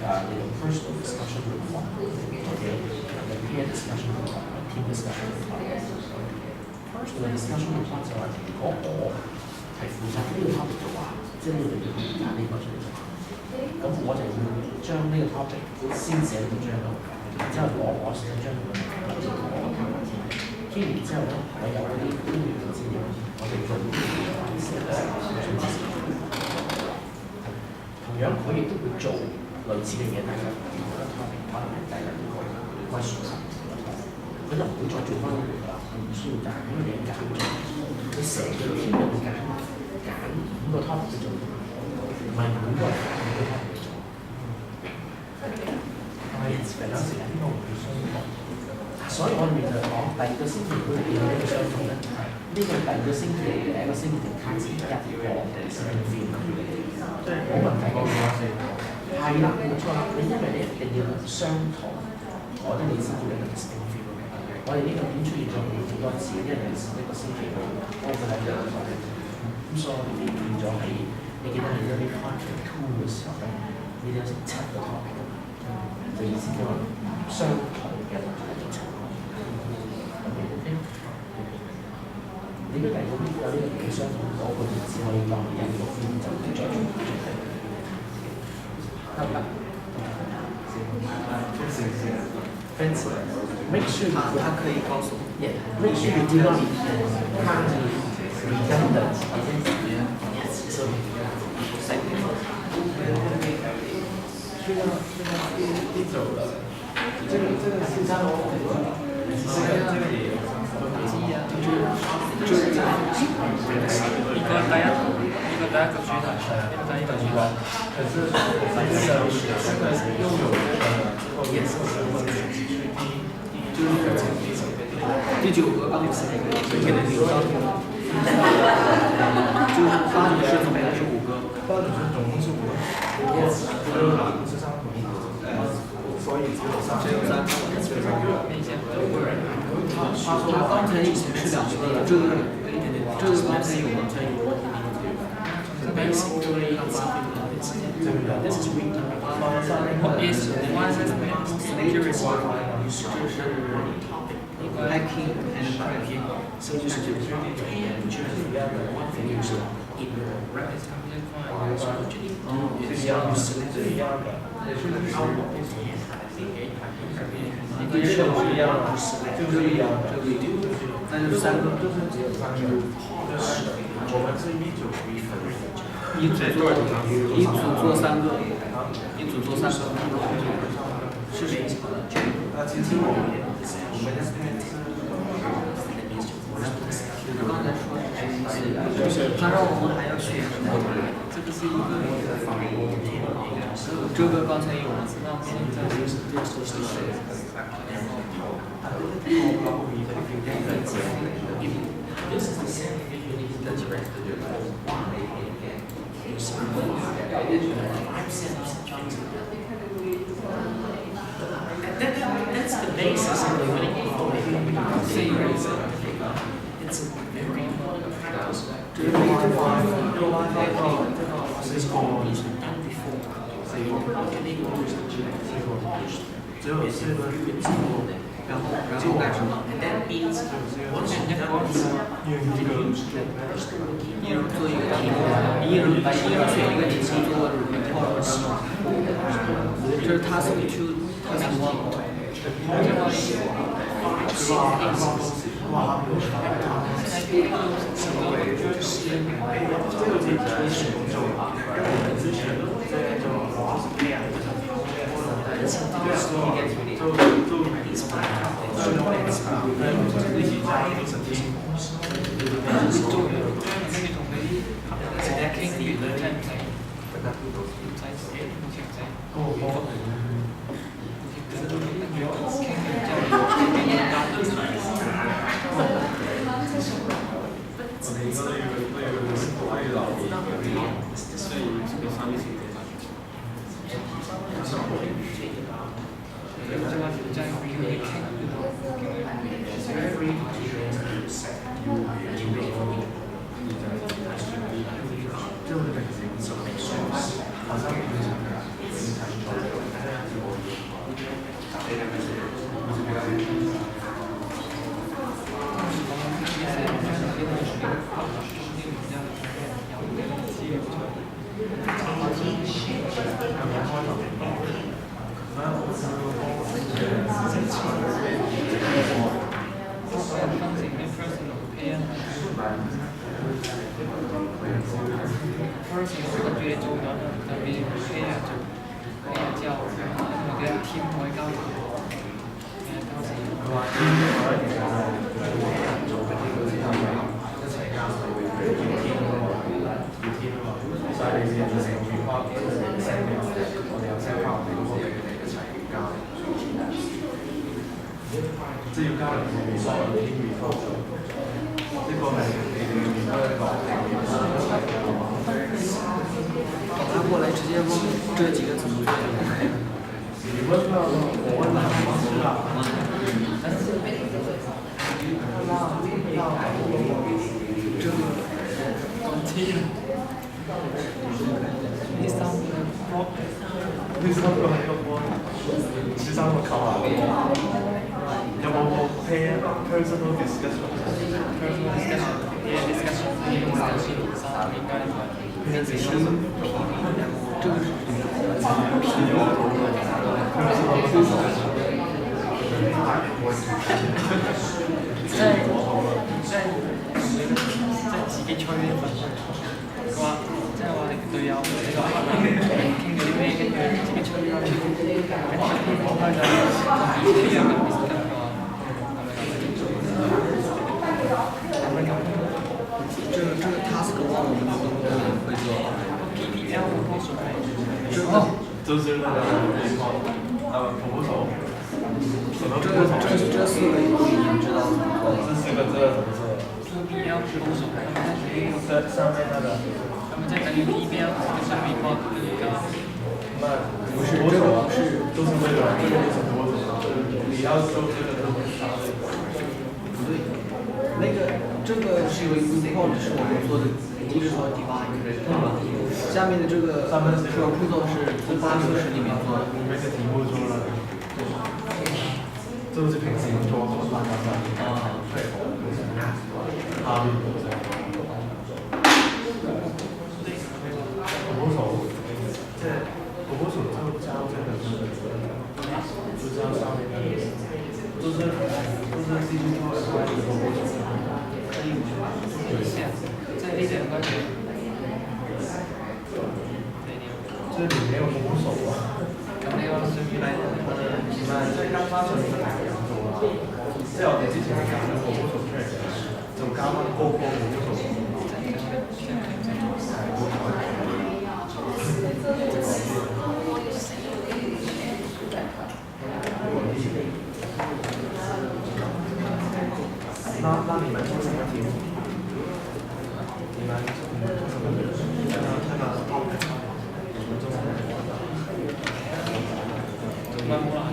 你個 personal discussion report， OK， peer discussion report、team discussion report。personal discussion report 就係如果我係負責呢個 topic 嘅話，即係你哋要揀呢個出嚟，咁我就要將呢個 topic 先寫到張度，然之後我寫張度嘅我睇埋先，傾完之後咧，我有嗰啲官員嘅資料。我哋做同樣佢亦都會做類似嘅嘢，但係唔同嘅 topic， 可能係第二個 question， 佢就唔會再做翻呢個啦，佢唔需要揀，因為你揀咗，你成個 team 都會揀5個 topic 去做，唔係每個人揀5個 topic 去做。所以我哋就講第2個星期會變到一個相同咧。呢個第2個星期第1個星期就開始一個 listening film， 冇問題嘅。係啦，冇錯啦。因為你一定要相同，我覺得你先做一個 listening film。我哋呢個片出現咗好多次，因為一個星期去多個喺兩個咁所以我哋變咗係你記得你嗰啲 part 2嘅時候咧，你有成7個 topic， 就意思就係相同嘅呢個第2個邊有呢個幾相同嗰個字只可以當1個邊就唔再重複出嚟，得唔得？Make sure 他可以告訴我 ，Make sure you do not count redundant. Yes, so second. 你走了，這個是這樣的，這個也。就是一個第一個主題，可是又有顏色的問題，就是第9個剛才所以給了你個就是8女生總共是5個，8女生總共是5個，不是上同一個，所以只有3個。他剛才已經是2個了，這個剛才有嗎？Basically, this is week number 1. Is one series hacking and cracking. So you should one thing you should in rapid那就是3個，我們是一組做3個，一組做3個，是誰？其實我們刚才说的是他让我们还要学什么？这个是一个这个刚才有了，那现在就是That's the basis of the winning performance. It's a very this all is done before. So you can even use the and that means once you have once you use the first working 一人做一个题目，一人选一个题目做 report， 这是 task 2 task 拿过来直接问这几个怎么做。personal discussion. task 我们会做。就是那个捕手，什么捕手？这四个你知道吗？这四个字怎么做？这上面那个。不是这个不是，都是为了这个是捕手，你要做这个都是啥的？不对，那个这个是有一个 report 是我们做的，不是说 divide 对吧？下面的这个上面这个步骤是从8个里面做的。那个题目做了，这是平时做的吧？啊，对。啊。捕手，这捕手就教这个是，就教上面的，都是 CISG113的捕手。在1点关键。这里没有捕手啊。那个是原来的，那刚发成的2周啊。即係我哋之前揀咗個 motion track 就加翻高光嘅 motion。那你们做什么题目？你们做什么？看到你们做什么？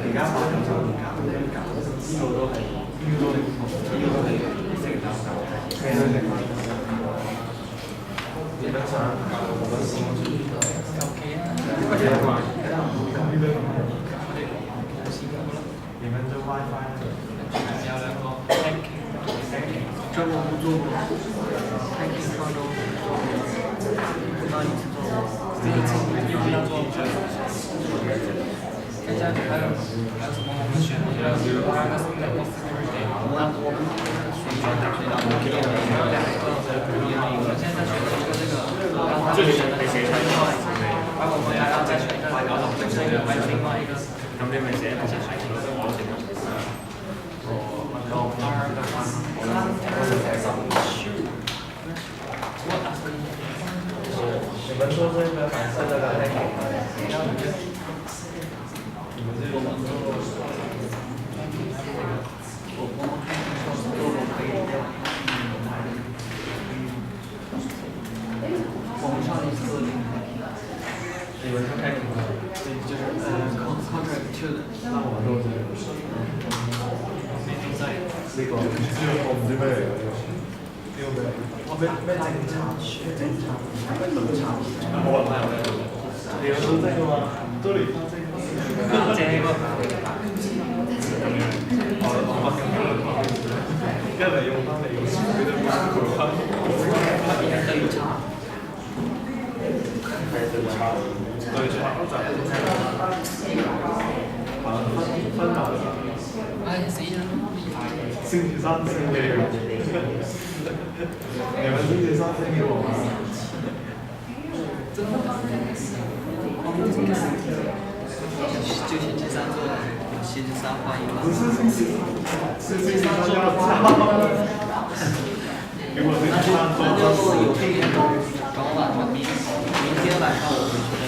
而家馬上就唔揀，呢個都係，呢個都係成交價，咩都成交價。基本上我們是你們的 WiFi 这我不做过 ，hacking 上周不到一次做过，一定要做。再加还有什么我们选的？我们选我们现在选的一个这个，然后他们选的是另外一个，然后我们还要再选一个，然后这个还有另外一个。咁你咪寫一個先選我先。你們做這個反射的來你們這個我們上一次你們是開什麼？就是contract 2的。那我們都是呢個我唔知咩嚟嘅呢個咩？我咩警察？咩警察？冇人買我你有收證嘅嘛？都嚟翻證。正喎。跟住用翻你佢都做翻。對查。係對查。對查就分流。哎，死啦！星期三升嘅，你們星期三升給我嗎？真的嗎？就星期三做，星期三換一個。不是星期三要差。如果星期三做，那就有一天早晚上明天晚上我回去的。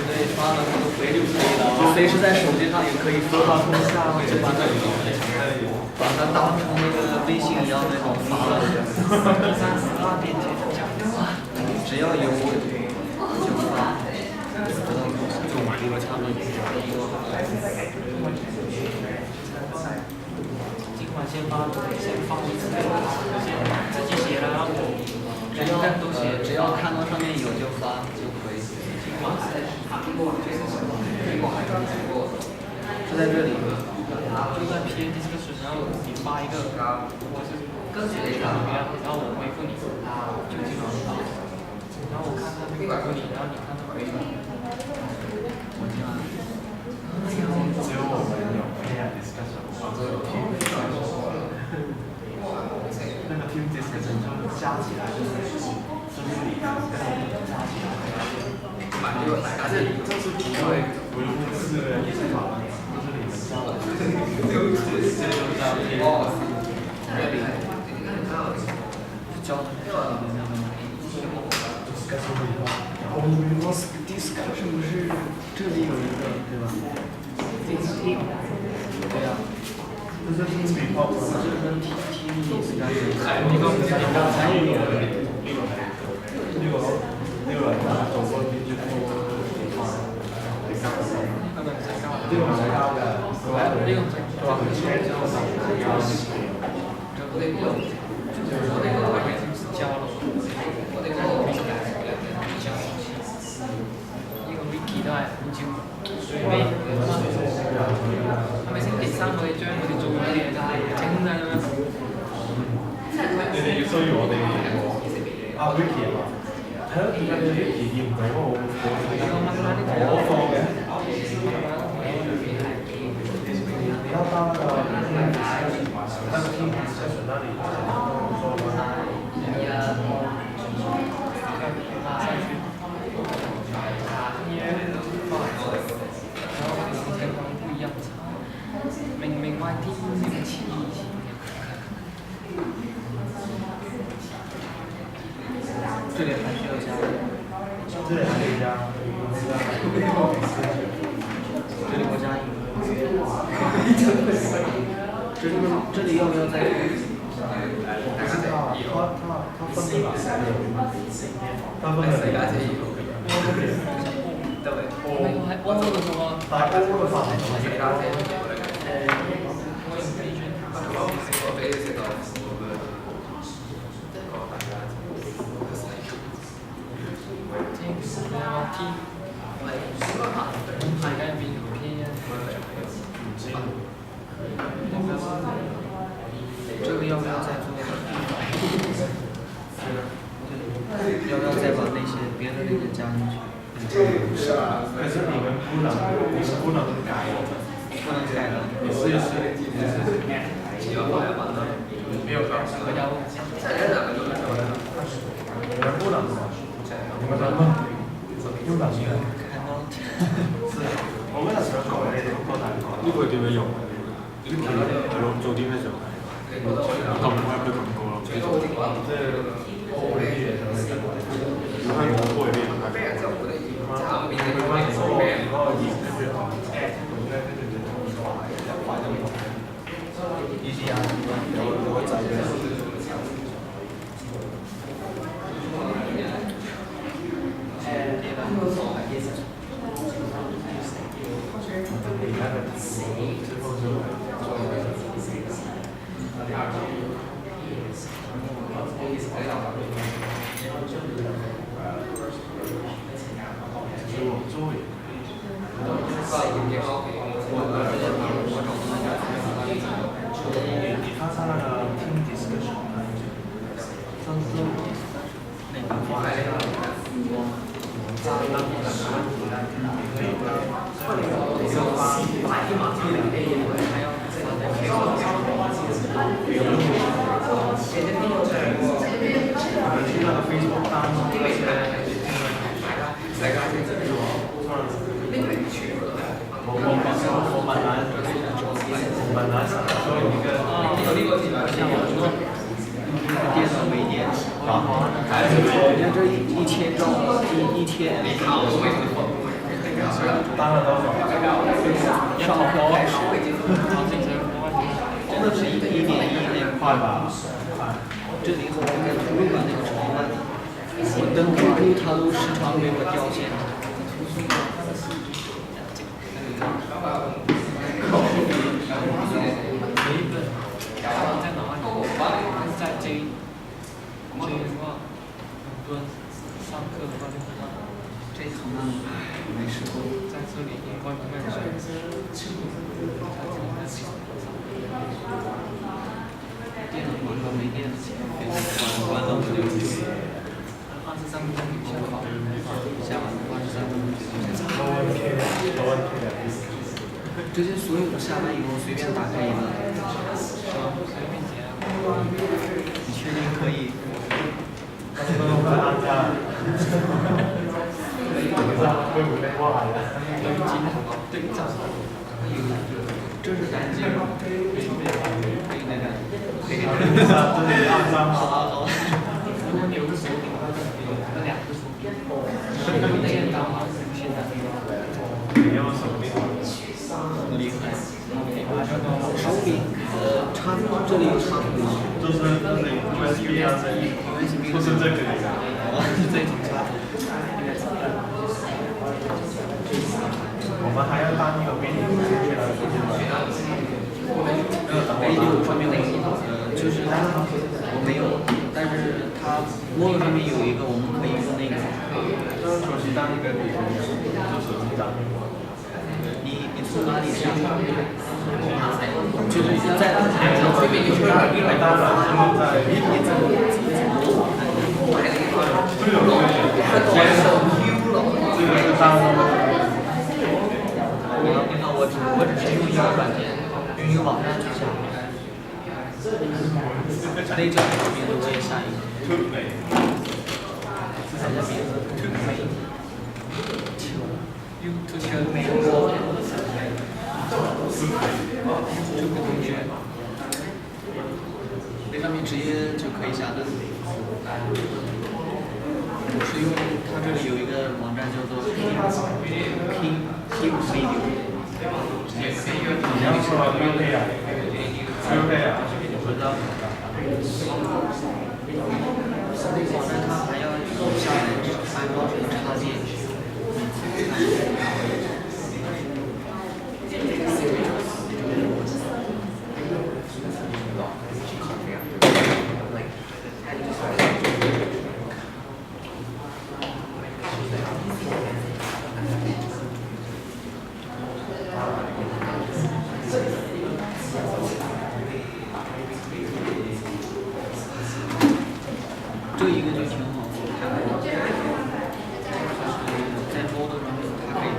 对，发了那个回就可以了，随时在手机上也可以发。就把它当成那个微信一样那种发了。342点击只要有就发。做完一个差不多尽管先发一次，自己写了，只要看到上面有就发就可以。就在这里，就在 PA discussion，然后你发一个，我是跟随的然后我回复你，就基本上发。然后我看他回复你，然后你看他回复你。我这样。只有我们有 PA discussion， 我有 team discussion。那个 team discussion 就加起来就是你跟我加起来。这是不会维护是法，就是你们教的。教我们 discussion 不是这里有一个对吧？对呀。这是 team report， 这跟 team discussion。刚才也有六人走过去就做。呢個唔使交㗎，佢話佢 check 之後就唔使交。交了，呢個 wiki 都係好照，係咪星期三我哋將我哋做嘅嘢整曬咁樣？你哋要需要我哋wiki 啊嘛？係咯，點解你 wiki 見唔到我放嘅？你要到那個。那里说过哪里？明歪啲明黐这里还需要加，这里还可以加，这里我加一个。这里要不要再？不知道啊，他分的哪？他分的哪？还欧洲的什么？打欧的法。这个要不要再做？要不要再把那些别的那个加进去？可是你们不能改，不能改的。你试一试。没有搞。你们不能，你们能吗？不能。我們係想講你哋嗰個大概。呢個點樣用？呢啲係咯，做啲咩就撳 app 都撳到咯。即係好啲嘢就係如果係我嗰邊係咩？就嗰啲佢關於嗰個熱跟住app咁咧，跟住就快咗唔同。以前有個掣嘅。这些所有的下来以后随便打开一个，你确定可以？这是单机吗？可以那个，可以按上。好。如果你有个手柄的话，就可以那两个手柄。有键刚好现在你用手柄。厉害。手柄插这里有插头吗？就是 USB 啊，不是这个。是这种插头。我们还要搭那个微流进去了，微流上面就是我没有，但是它摸上面有一个，我们可以用那个。就是手机当一个笔，就手机当。你从哪里下？就是在当然是在这个是当。我只是用一个软件，用一个网站去下。内政方面的我也下一个。他的名字这个同学，那上面直接就可以下单。我是用它这里有一个网站叫做 King Video， 直接可以。你要说优配啊，优配啊。那个网站它还要下来安装什么插件。这一个就挺好，在桌子上它可以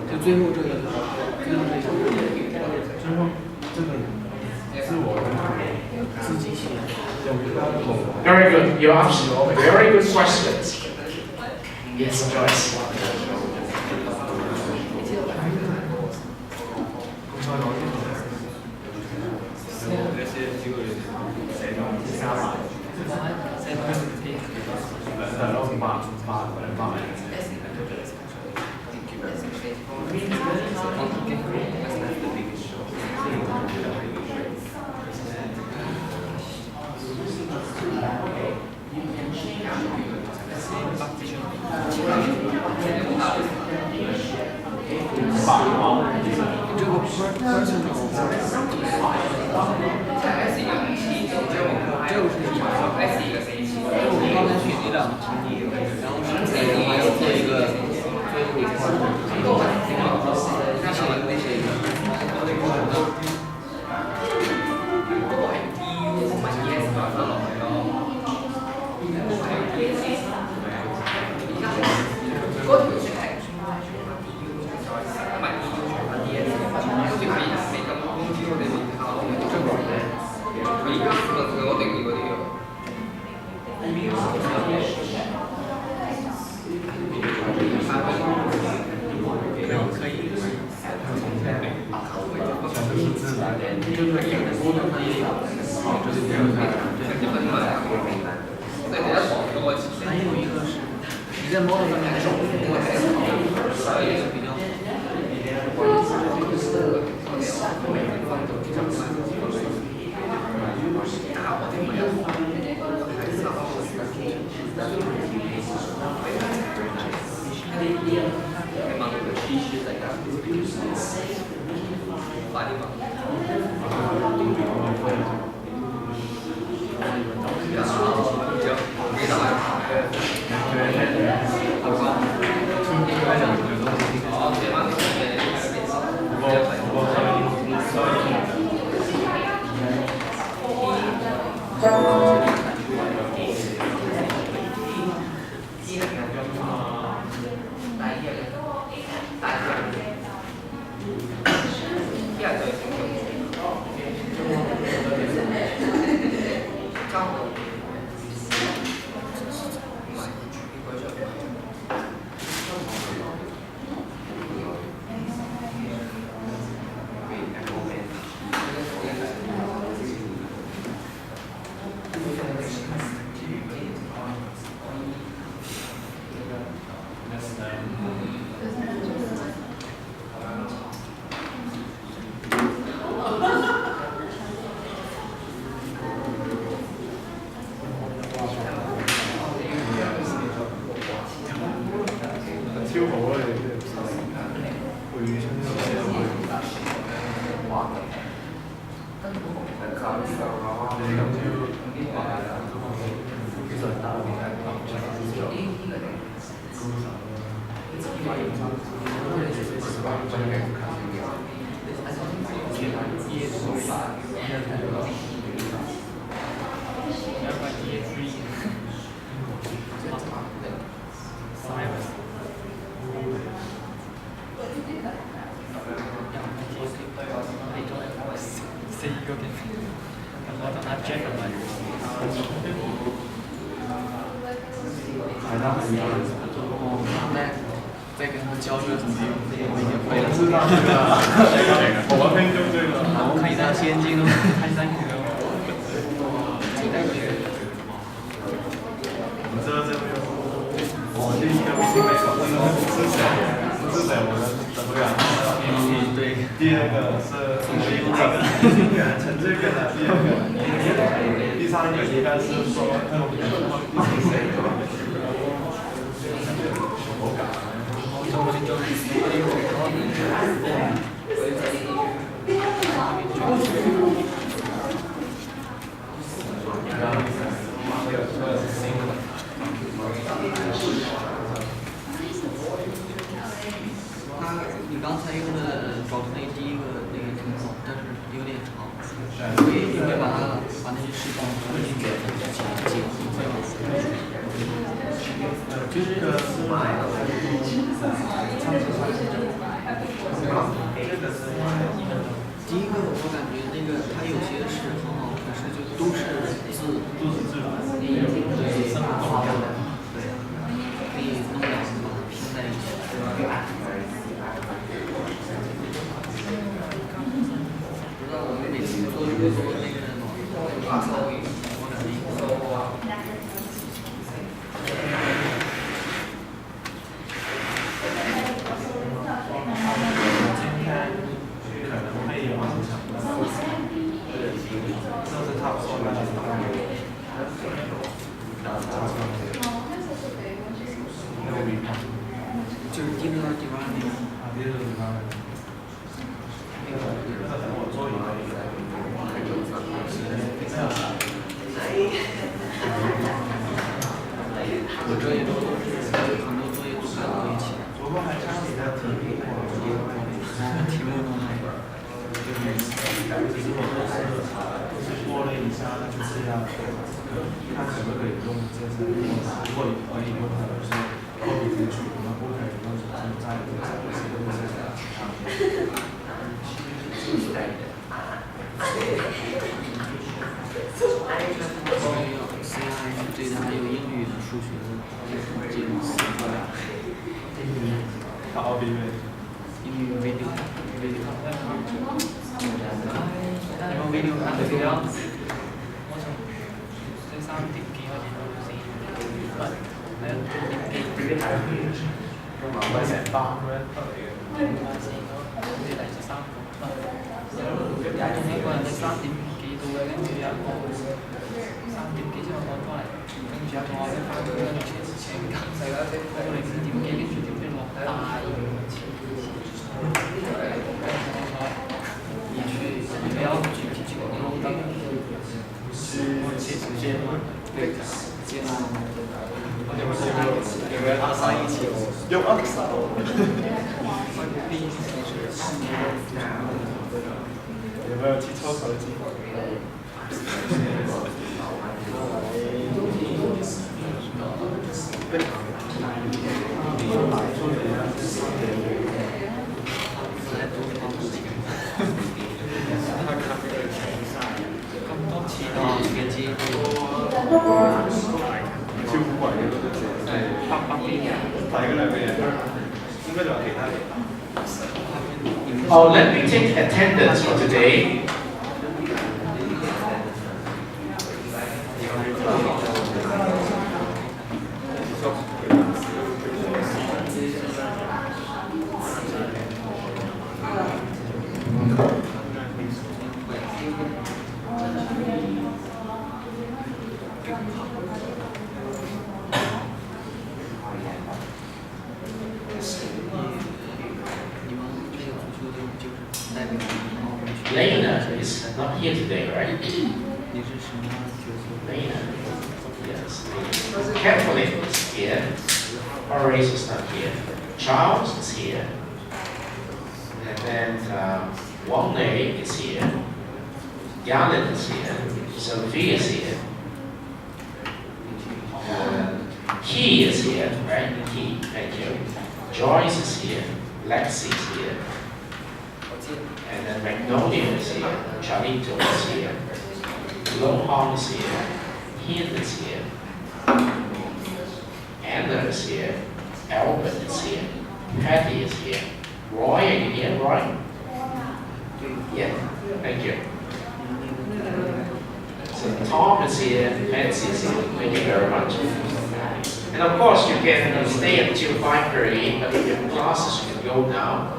就最后这个，自己写。Very good. You asked very good questions. Yes, Joyce. 再给他们教个怎么用，我已经会了。我看一下先进了，看一下对，第二个是成这个的，第二个，第三个应该是说你刚才用的保存那第一个那个挺好，但是有点长，所以你会把那些视频重新给剪对吧？就是第一个我感觉那个它有些是很好，可是就都是字，对，可以弄两个把它拼在一起。不知道我们每次做那个操语，我感觉。就是第六、第八名。我这也都是很多作业都赶到一起。不过还差你的题目题目弄哪个？其实我都是过了一下，那就是要看可不可以用这些，如果可以用的是扣笔进去，那不可以用就在CISG的还有英语的、数学的，这种四个。好，比如。英语 video。你個 video 看得點啊？我從第三點幾開始到四點，係啊，點幾？咪成班咁樣。第三個，呢個係第三點幾度嘅，跟住有一個3點幾之後攞翻嚟，跟住有個我翻去跟住請減細啦，到0點幾，跟住點知落大你不要去弄灯，我接吗？对，接吗？有没有阿三一起？有阿三。有没有去抽手机？咁多次啊，嘅機超貴嘅嗰隻，800邊大嘅兩個嘢，應該仲有其他嘢。Oh, let me take attendance for today. Lena is not here today, right? 你是什么角色？ Lena. Yes. Kathleen is here. Horace is not here. Charles is here. And then Wang Lei is here. Yalan is here. Sophie is here. Key is here, right? Key, thank you. Joyce is here. Lexi is here. And then Magnolia is here. Charlito is here. Long Hong is here. Hian is here. Anna is here. Albert is here. Patty is here. Roy, are you here, Roy? Yeah, thank you. So Tom is here, Patsy is here. Thank you very much. And of course, you can stay until 5:30, but if you have classes, you can go now.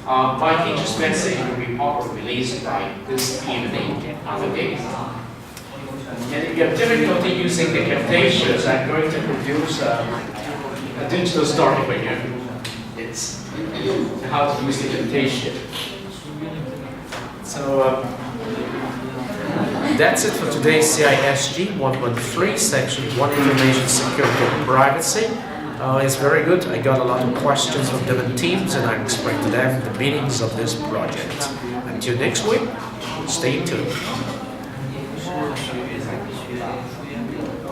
My teacher's message will be probably released by this evening. Okay. And if you have difficulty using the Camtasias, I'm going to produce a digital story for you. It's how to use the Camtasia. So that's it for today's CISG 113, Section 1, Information Security and Privacy. It's very good. I got a lot of questions from different teams and I explained to them the meanings of this project. Until next week, stay tuned. 也是学院书院的。